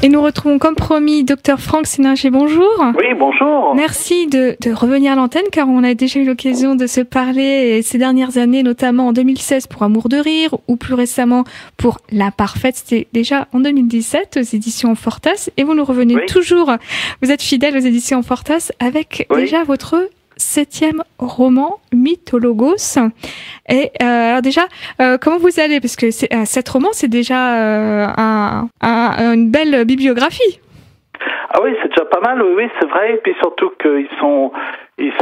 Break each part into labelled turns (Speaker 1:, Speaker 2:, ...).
Speaker 1: Et nous retrouvons comme promis Dr Franck Séninger, bonjour.
Speaker 2: Oui, bonjour.
Speaker 1: Merci de revenir à l'antenne car on a déjà eu l'occasion de se parler ces dernières années, notamment en 2016 pour Amour de rire ou plus récemment pour La Parfaite, c'était déjà en 2017 aux éditions Fortas et vous nous revenez toujours, vous êtes fidèle aux éditions Fortas avec déjà votre 7e roman, Mythologos. Et alors déjà, comment vous allez? Parce que 7 romans, c'est déjà une belle bibliographie.
Speaker 2: Ah oui, c'est déjà pas mal, oui, c'est vrai. Et puis surtout qu'ils sont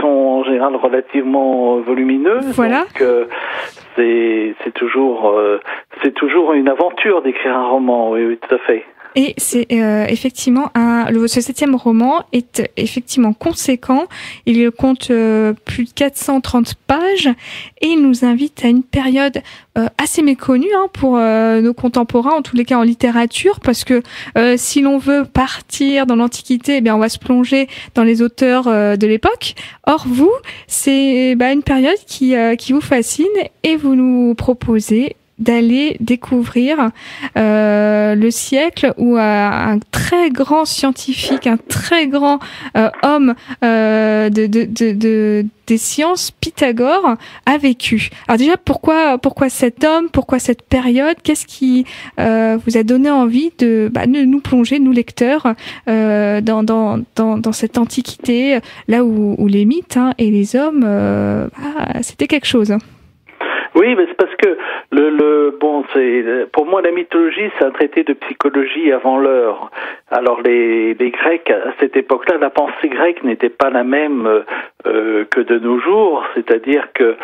Speaker 2: en général relativement volumineux.
Speaker 1: Voilà.
Speaker 2: Donc c'est toujours une aventure d'écrire un roman, oui, tout à fait.
Speaker 1: Et c'est effectivement ce 7e roman est effectivement conséquent. Il compte plus de 430 pages et il nous invite à une période assez méconnue pour nos contemporains, en tous les cas en littérature, parce que si l'on veut partir dans l'Antiquité, eh bien on va se plonger dans les auteurs de l'époque. Or vous, c'est une période qui vous fascine et vous nous proposez d'aller découvrir le siècle où un très grand scientifique, un très grand homme des sciences, Pythagore, a vécu. Alors déjà, pourquoi cet homme, pourquoi cette période? Qu'est-ce qui vous a donné envie de nous plonger, nous lecteurs, dans cette antiquité, là où les mythes et les hommes, c'était quelque chose.
Speaker 2: Oui, mais c'est parce que pour moi la mythologie c'est un traité de psychologie avant l'heure. Alors les Grecs à cette époque-là, la pensée grecque n'était pas la même que de nos jours, c'est-à-dire que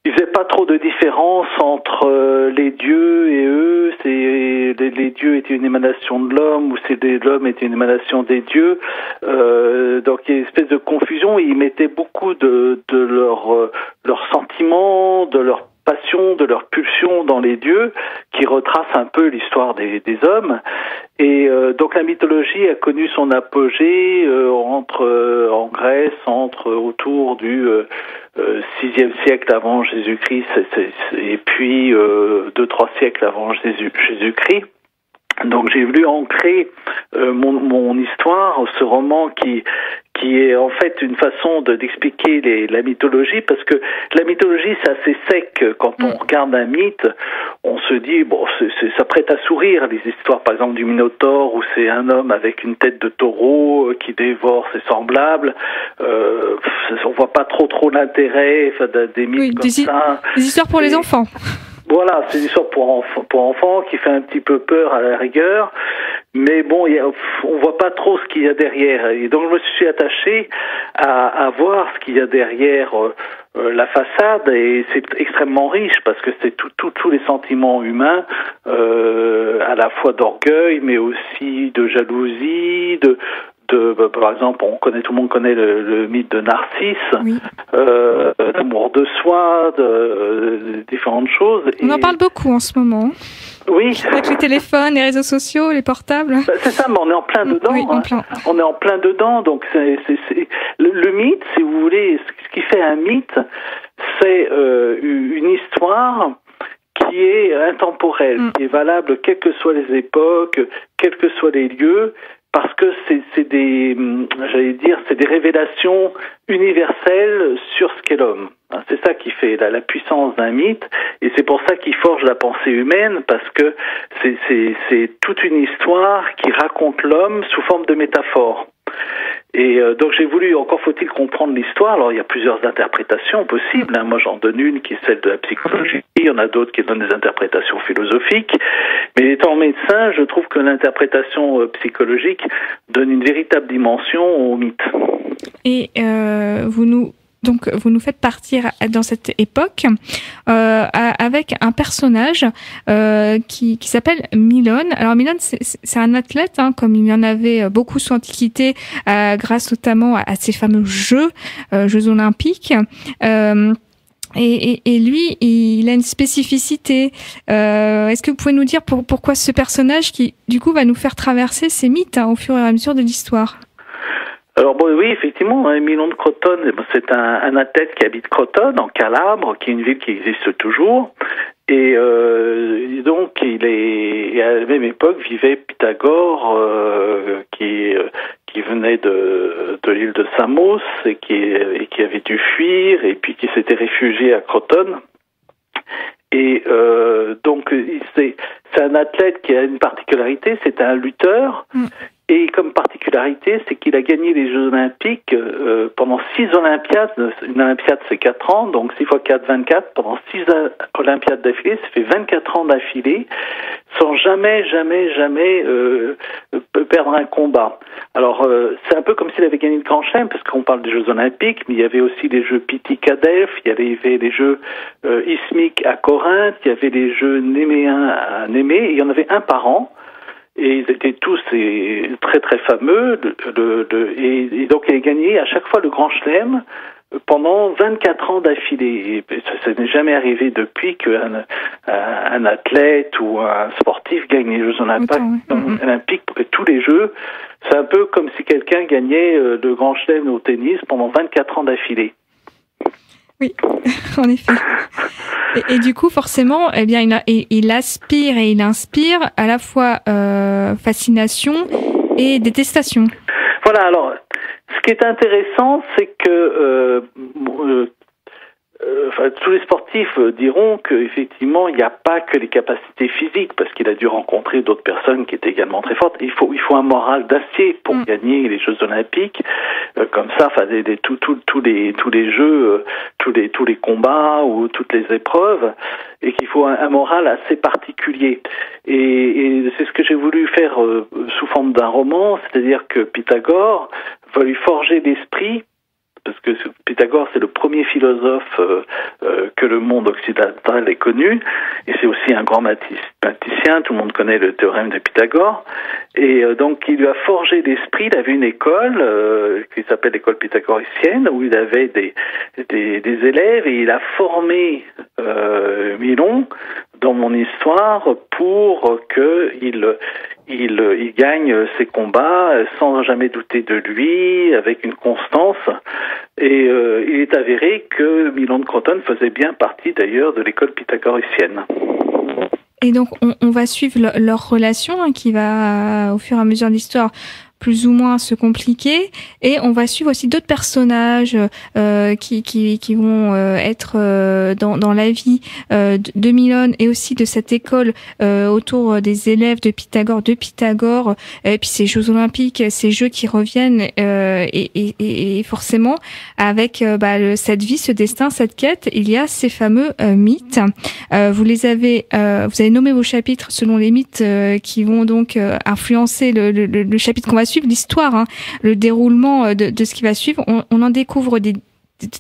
Speaker 2: il faisait pas trop de différence entre les dieux et eux. Les dieux étaient une émanation de l'homme ou l'homme était une émanation des dieux. Donc il y a une espèce de confusion. Ils mettaient beaucoup de leurs sentiments, de leur passion, de leur pulsion dans les dieux, qui retrace un peu l'histoire des hommes. Et donc la mythologie a connu son apogée en Grèce, autour du 6e siècle avant Jésus-Christ et puis 2-3 siècles avant Jésus-Christ. Donc j'ai voulu ancrer mon histoire, ce roman qui est en fait une façon d'expliquer la mythologie, parce que la mythologie c'est assez sec. Quand on regarde un mythe, on se dit ça prête à sourire, les histoires par exemple du Minotaure où c'est un homme avec une tête de taureau qui dévore ses semblables. On voit pas trop l'intérêt des mythes comme ça.
Speaker 1: Des histoires pour les enfants.
Speaker 2: Voilà, c'est une histoire pour enfants qui fait un petit peu peur à la rigueur, mais bon, on voit pas trop ce qu'il y a derrière. Et donc je me suis attaché à voir ce qu'il y a derrière la façade, et c'est extrêmement riche parce que c'est tous les sentiments humains, à la fois d'orgueil, mais aussi de jalousie, par exemple, tout le monde connaît le mythe de Narcisse, d'amour de soi, de différentes choses.
Speaker 1: On en parle beaucoup en ce moment.
Speaker 2: Oui.
Speaker 1: Avec les téléphones, les réseaux sociaux, les portables.
Speaker 2: C'est ça, mais on est en plein dedans.
Speaker 1: Oui,
Speaker 2: on est en plein dedans. Donc le mythe, si vous voulez, ce qui fait un mythe, c'est une histoire qui est intemporelle, qui est valable quelles que soient les époques, quels que soient les lieux. Parce que c'est des révélations universelles sur ce qu'est l'homme. C'est ça qui fait la puissance d'un mythe, et c'est pour ça qu'il forge la pensée humaine, parce que c'est toute une histoire qui raconte l'homme sous forme de métaphore. Et donc j'ai voulu, encore faut-il comprendre l'histoire. Alors il y a plusieurs interprétations possibles. Moi j'en donne une qui est celle de la psychologie. Il y en a d'autres qui donnent des interprétations philosophiques. Mais étant médecin, je trouve que l'interprétation psychologique donne une véritable dimension au mythe. Et
Speaker 1: vous nous faites partir dans cette époque avec un personnage qui s'appelle Milone. Alors Milone, c'est un athlète, comme il y en avait beaucoup sous l'Antiquité, grâce notamment à ces fameux Jeux olympiques. Et lui, il a une spécificité. Est-ce que vous pouvez nous dire pourquoi ce personnage qui, du coup, va nous faire traverser ces mythes au fur et à mesure de l'histoire?
Speaker 2: Alors oui, effectivement, Milon de Crotone, c'est un athlète qui habite Crotone, en Calabre, qui est une ville qui existe toujours. Et donc, et à la même époque vivait Pythagore, qui venait de l'île de Samos et qui avait dû fuir et puis qui s'était réfugié à Crotone. Et donc, c'est un athlète qui a une particularité, c'est un lutteur. Et comme particularité, c'est qu'il a gagné les Jeux Olympiques pendant 6 Olympiades. Une Olympiade, c'est 4 ans, donc 6 x 4, 24. Pendant 6 Olympiades d'affilée, ça fait 24 ans d'affilée, sans jamais perdre un combat. Alors, c'est un peu comme s'il avait gagné le Grand Chelem, parce qu'on parle des Jeux Olympiques, mais il y avait aussi les Jeux Pythiques à Delphes, il y avait les Jeux ismiques à Corinthe, il y avait les Jeux néméens à Némée, et il y en avait un par an. Et ils étaient tous très très fameux, et donc il a gagné à chaque fois le Grand Chelem pendant 24 ans d'affilée. Et ça n'est jamais arrivé depuis qu'un athlète ou un sportif gagne les Jeux Olympiques tous les Jeux. C'est un peu comme si quelqu'un gagnait le Grand Chelem au tennis pendant 24 ans d'affilée.
Speaker 1: Oui, en effet. Et du coup, forcément, eh bien, il aspire et il inspire à la fois fascination et détestation.
Speaker 2: Voilà. Alors, ce qui est intéressant, c'est que tous les sportifs diront qu'effectivement, il n'y a pas que les capacités physiques, parce qu'il a dû rencontrer d'autres personnes qui étaient également très fortes. Il faut un moral d'acier pour gagner les Jeux Olympiques, comme ça, tous les jeux, tous les combats ou toutes les épreuves, et qu'il faut un moral assez particulier. Et c'est ce que j'ai voulu faire sous forme d'un roman, c'est-à-dire que Pythagore va lui forger l'esprit. Parce que Pythagore, c'est le premier philosophe que le monde occidental ait connu, et c'est aussi un grand mathématicien, tout le monde connaît le théorème de Pythagore, et donc il lui a forgé l'esprit. Il avait une école qui s'appelle l'école pythagoricienne, où il avait des élèves, et il a formé Milon dans mon histoire pour il gagne ses combats sans jamais douter de lui, avec une constance. Et il est avéré que Milon de Crotone faisait bien partie d'ailleurs de l'école pythagoricienne.
Speaker 1: Et donc on va suivre leur relation qui va au fur et à mesure de l'histoire plus ou moins se compliquer, et on va suivre aussi d'autres personnages qui vont être dans la vie de Milon et aussi de cette école autour des élèves de Pythagore, et puis ces Jeux Olympiques, ces Jeux qui reviennent et forcément avec cette vie, ce destin, cette quête, il y a ces fameux mythes. Vous avez nommé vos chapitres selon les mythes qui vont donc influencer le chapitre qu'on va suivre, l'histoire, le déroulement de ce qui va suivre. On en découvre des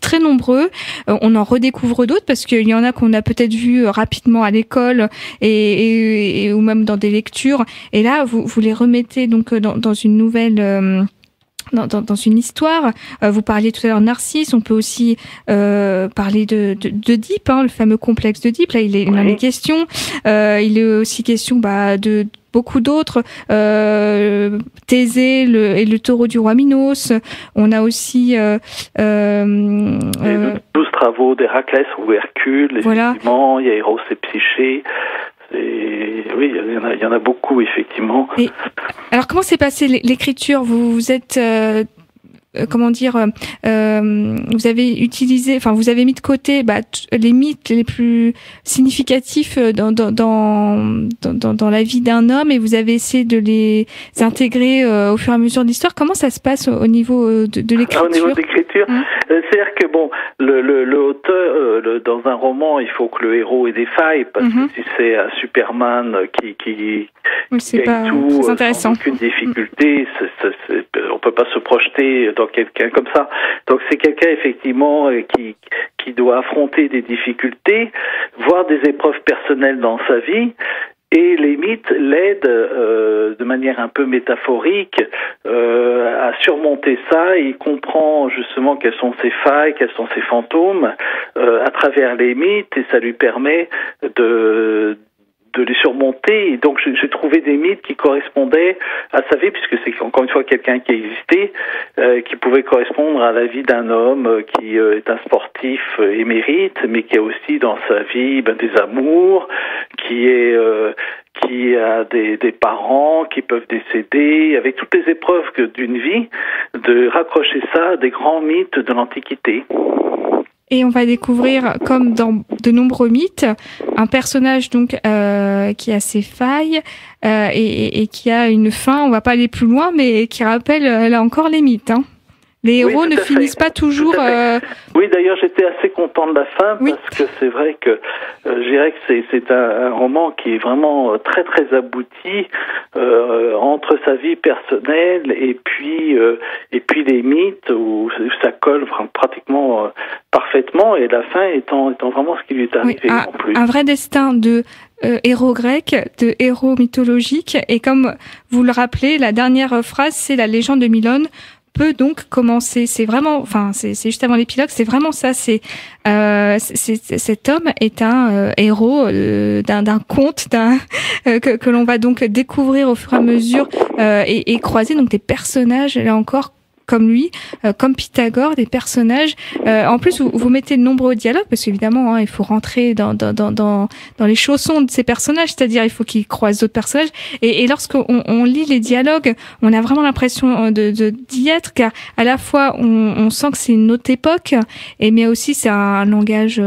Speaker 1: très nombreux, on en redécouvre d'autres parce qu'il y en a qu'on a peut-être vu rapidement à l'école et ou même dans des lectures, et là vous les remettez donc dans une nouvelle dans une histoire. Vous parliez tout à l'heure de Narcisse, on peut aussi parler d'Oedipe, le fameux complexe d'Oedipe. Là, il en est question. Il est aussi question de beaucoup d'autres, Thésée et le taureau du roi Minos. On a aussi
Speaker 2: les 12 travaux d'Héraclès ou Hercule, effectivement. Il y a Héros et Psyché. Oui, il y en a beaucoup, effectivement.
Speaker 1: Et alors, comment s'est passée l'écriture? Vous êtes vous avez utilisé, vous avez mis de côté les mythes les plus significatifs dans la vie d'un homme, et vous avez essayé de les intégrer au fur et à mesure de l'histoire. Comment ça se passe au niveau de l'écriture?
Speaker 2: Au niveau de l'écriture, c'est-à-dire que le auteur, dans un roman, il faut que le héros ait des failles, parce que si c'est un Superman qui gagne tout sans aucune difficulté, on peut pas se projeter dans quelqu'un comme ça. Donc c'est quelqu'un effectivement qui doit affronter des difficultés, voire des épreuves personnelles dans sa vie. Et les mythes l'aident de manière un peu métaphorique à surmonter ça. Il comprend justement quelles sont ses failles, quels sont ses fantômes à travers les mythes, et ça lui permet les surmonter. Et donc j'ai trouvé des mythes qui correspondaient à sa vie, puisque c'est encore une fois quelqu'un qui existait, qui pouvait correspondre à la vie d'un homme qui est un sportif émérite, mais qui a aussi dans sa vie des amours, qui a des parents qui peuvent décéder, avec toutes les épreuves d'une vie, de raccrocher ça à des grands mythes de l'Antiquité.
Speaker 1: Et on va découvrir, comme dans de nombreux mythes, un personnage donc qui a ses failles et qui a une fin. On va pas aller plus loin, mais qui rappelle là encore les mythes. Hein. Les héros ne finissent pas toujours.
Speaker 2: Oui, d'ailleurs, j'étais assez content de la fin parce que c'est vrai que je dirais que c'est un roman qui est vraiment très très abouti entre sa vie personnelle et puis les mythes où ça colle pratiquement parfaitement, et la fin étant vraiment ce qui lui est arrivé en plus.
Speaker 1: Un vrai destin de héros grecs, de héros mythologiques, et comme vous le rappelez, la dernière phrase, c'est la légende de Milone peut donc commencer. C'est vraiment, enfin, c'est juste avant l'épilogue, c'est vraiment ça. Cet homme est un héros d'un conte, que l'on va donc découvrir au fur et à mesure et croiser donc des personnages là encore comme lui, comme Pythagore, des personnages. En plus, vous mettez de nombreux dialogues, parce qu'évidemment, il faut rentrer dans les chaussons de ces personnages, c'est-à-dire il faut qu'ils croisent d'autres personnages. Et lorsqu'on lit les dialogues, on a vraiment l'impression d'y être, car à la fois on sent que c'est une autre époque, mais aussi c'est un langage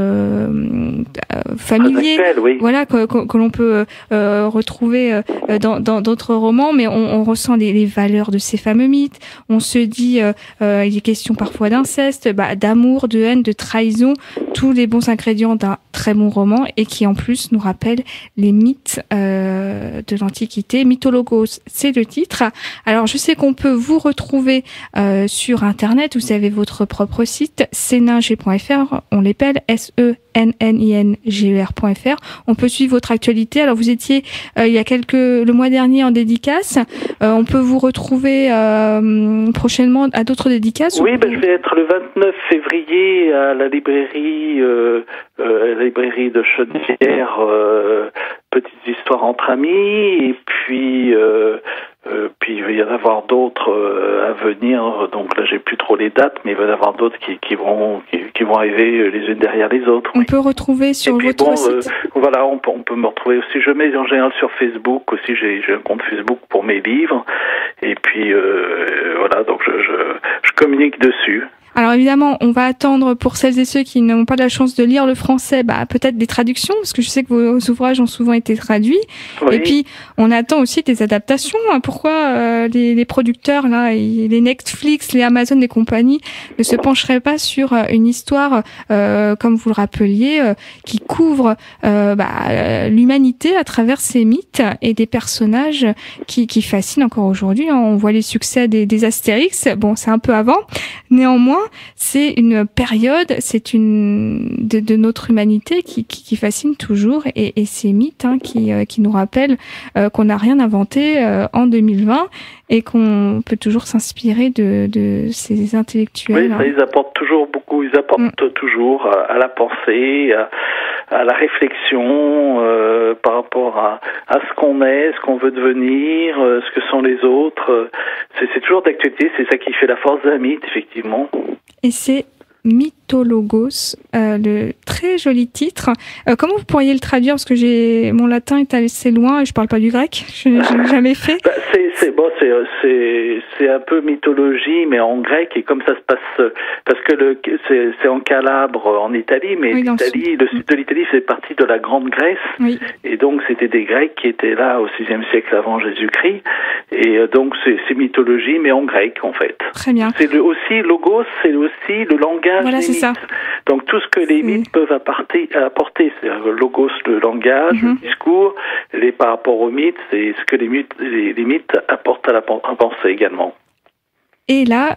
Speaker 1: familier, actuel, oui. Voilà, que l'on peut retrouver dans d'autres romans, mais on ressent les valeurs de ces fameux mythes. On se dit il est question parfois d'inceste, d'amour, de haine, de trahison, tous les bons ingrédients d'un très bon roman, et qui en plus nous rappelle les mythes de l'Antiquité. Mythologos, c'est le titre. Alors je sais qu'on peut vous retrouver sur internet, vous avez votre propre site, seninger.fr, on l'appelle SENNINGER.fr. On peut suivre votre actualité. Alors vous étiez le mois dernier en dédicace. On peut vous retrouver prochainement à d'autres dédicaces.
Speaker 2: Oui, je vais être le 29 février à la librairie de Chenevière, Petites histoires entre amis, et puis il va y en avoir d'autres à venir. Donc là, j'ai plus trop les dates, mais il va y en avoir d'autres qui vont arriver les unes derrière les autres.
Speaker 1: On peut retrouver sur votre site.
Speaker 2: Voilà, on peut me retrouver aussi. Je mets en général sur Facebook aussi. J'ai un compte Facebook pour mes livres. Et puis voilà, donc je communique dessus.
Speaker 1: Alors évidemment, on va attendre pour celles et ceux qui n'ont pas la chance de lire le français, peut-être des traductions, parce que je sais que vos ouvrages ont souvent été traduits. Oui. Et puis, on attend aussi des adaptations. Pourquoi les producteurs, là, les Netflix, les Amazon et compagnie, ne se pencheraient pas sur une histoire, comme vous le rappeliez, qui couvre l'humanité à travers ces mythes et des personnages qui fascinent encore aujourd'hui. On voit les succès des Astérix. Bon, c'est un peu avant. Néanmoins, c'est une période, de notre humanité qui fascine toujours, et ces mythes qui nous rappellent qu'on n'a rien inventé en 2020 et qu'on peut toujours s'inspirer de ces intellectuels.
Speaker 2: Oui, ça, ils apportent toujours beaucoup, ils apportent toujours à la pensée, à la réflexion par rapport à ce qu'on est, ce qu'on veut devenir, ce que sont les autres. C'est toujours d'actualité, c'est ça qui fait la force d'un mythe, effectivement.
Speaker 1: Et c'est Mythologos, le très joli titre. Comment vous pourriez le traduire, parce que mon latin est assez loin et je parle pas du grec, je n'ai jamais fait.
Speaker 2: C'est un peu mythologie, mais en grec, et comme ça se passe, parce que c'est en Calabre, en Italie, mais le sud de l'Italie fait partie de la Grande Grèce, oui. Et donc c'était des Grecs qui étaient là au VIe siècle avant Jésus-Christ, et donc c'est mythologie, mais en grec en fait.
Speaker 1: Très bien.
Speaker 2: Logos, c'est aussi le langage.
Speaker 1: Voilà, c'est ça.
Speaker 2: Donc tout ce que les mythes peuvent apporter, c'est-à-dire logos, le langage, le discours, par rapport aux mythes, c'est ce que les mythes apportent à la pensée également.
Speaker 1: Et là,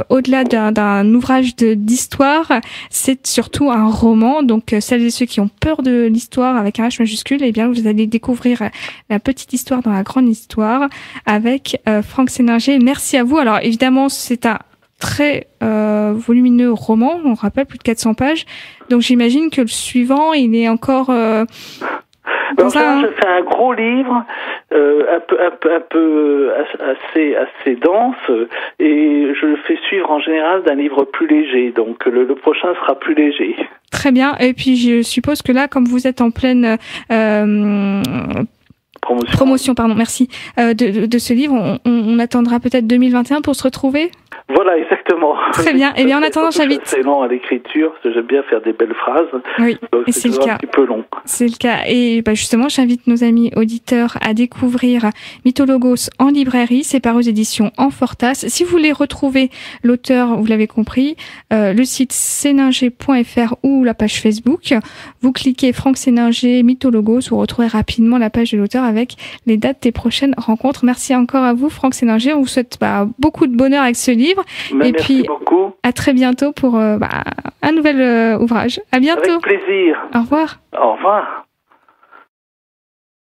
Speaker 1: au-delà d'un ouvrage d'histoire, c'est surtout un roman. Donc, celles et ceux qui ont peur de l'histoire avec un H majuscule, eh bien, vous allez découvrir la petite histoire dans la grande histoire avec Franck Séninger. Merci à vous. Alors, évidemment, c'est un très volumineux roman, on rappelle plus de 400 pages. Donc j'imagine que le suivant, il est encore
Speaker 2: Alors, je fais un gros livre, assez dense, et je le fais suivre en général d'un livre plus léger. Donc le prochain sera plus léger.
Speaker 1: Très bien. Et puis je suppose que là, comme vous êtes en pleine promotion, pardon, merci, de ce livre, on attendra peut-être 2021 pour se retrouver.
Speaker 2: Voilà, exactement.
Speaker 1: Très bien. Eh bien, en attendant, j'invite.
Speaker 2: C'est long à l'écriture, parce que j'aime bien faire des belles phrases.
Speaker 1: Oui,
Speaker 2: donc
Speaker 1: et c'est le cas.
Speaker 2: Un petit peu long.
Speaker 1: C'est le cas. Et justement, j'invite nos amis auditeurs à découvrir Mythologos en librairie. C'est paru aux éditions Amfortas. Si vous voulez retrouver l'auteur, vous l'avez compris, le site séninger.fr ou la page Facebook. Vous cliquez Franck Séninger, Mythologos, vous retrouvez rapidement la page de l'auteur avec les dates des prochaines rencontres. Merci encore à vous, Franck Séninger. On vous souhaite beaucoup de bonheur avec ce livre.
Speaker 2: Et puis, beaucoup.
Speaker 1: À très bientôt pour un nouvel ouvrage. À bientôt.
Speaker 2: Avec plaisir.
Speaker 1: Au revoir.
Speaker 2: Au revoir.